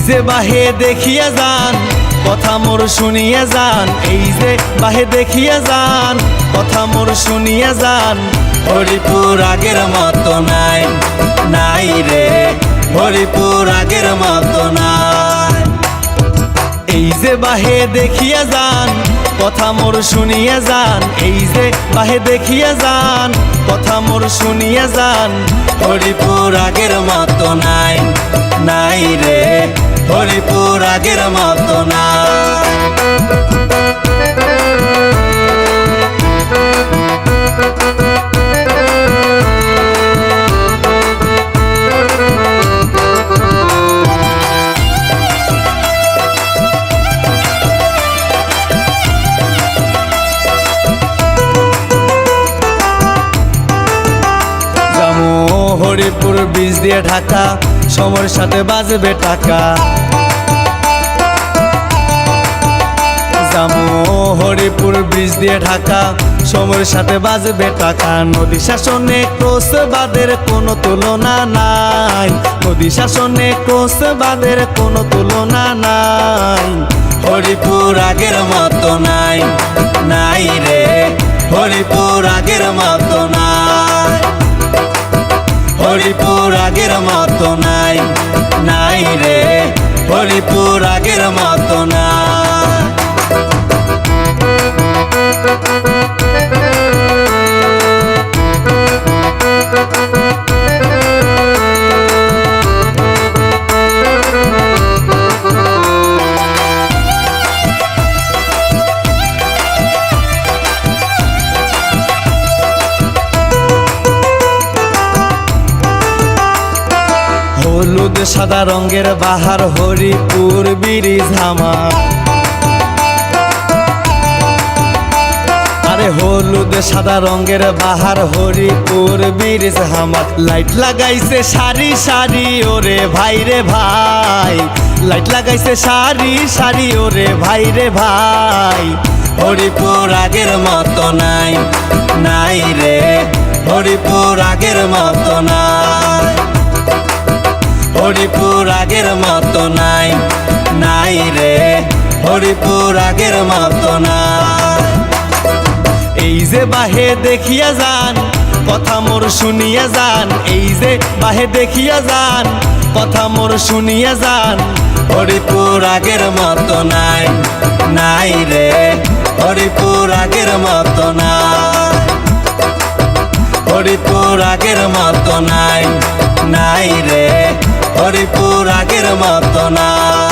যে বাহে দেখিয়া যান কথা মোর শুনিয়া যান, এই যে বাহে দেখিয়া যান কথা মোর শুনিয়া যান। হরিপুর আগের মতো নাই, নাই রে হরিপুর আগের মতো নাই। এই যে বাহে দেখিয়া যান কথা মোর শুনিয়া যান, এই যে বাহে দেখিয়া যান কথা মোর শুনিয়া যান। হরিপুর আগের মতো নাই, নাই রে হরিপুর আগের মতো নাই। হরিপুর ব্রিজ দিয়ে ঢাকা, সময়ের সাথে বাজবে টাকা। যামু হরিপুর ব্রিজ দিয়ে ঢাকা, সময়ের সাথে বাজবে টাকা। নদী শাসনে ক্রসবাদের কোনো তুলনা নাই, নদী শাসনে ক্রসবাদের কোনো তুলনা নাই। হরিপুর আগের মতো নাই, নাই রে হরিপুর আগের মতো নাই। হরিপুর আগের মতো নাই, নাই রে হরিপুর আগের মতো নাই। হলুদ সাদা রঙের বাহার হরিপুর ব্রিজ আমার, আরে হলুদ সাদা রঙের বাহার হরিপুর ব্রিজ আমার। লাইট লাগাইছে সারি সারি ওরে ভাই রে ভাই, লাইট লাগাইছে সারি সারি ওরে ভাই রে ভাই। হরিপুর আগের মতো নাই, নাই রে হরিপুর আগের মতো নাই। হরিপুর আগের মতো নাই, নাই রে হরিপুর আগের মতো নাই। এই যে বাহে দেখিয়া যান কথা মোর শুনিয়া যান, এই যে বাহে দেখিয়া যান কথা মোর শুনিয়া যান। হরিপুর আগের মতো নাই, নাই রে হরিপুর আগের মতো নাই। হরিপুর আগের মতো নাই, নাই রে হরিপুর আগের মতো নাই।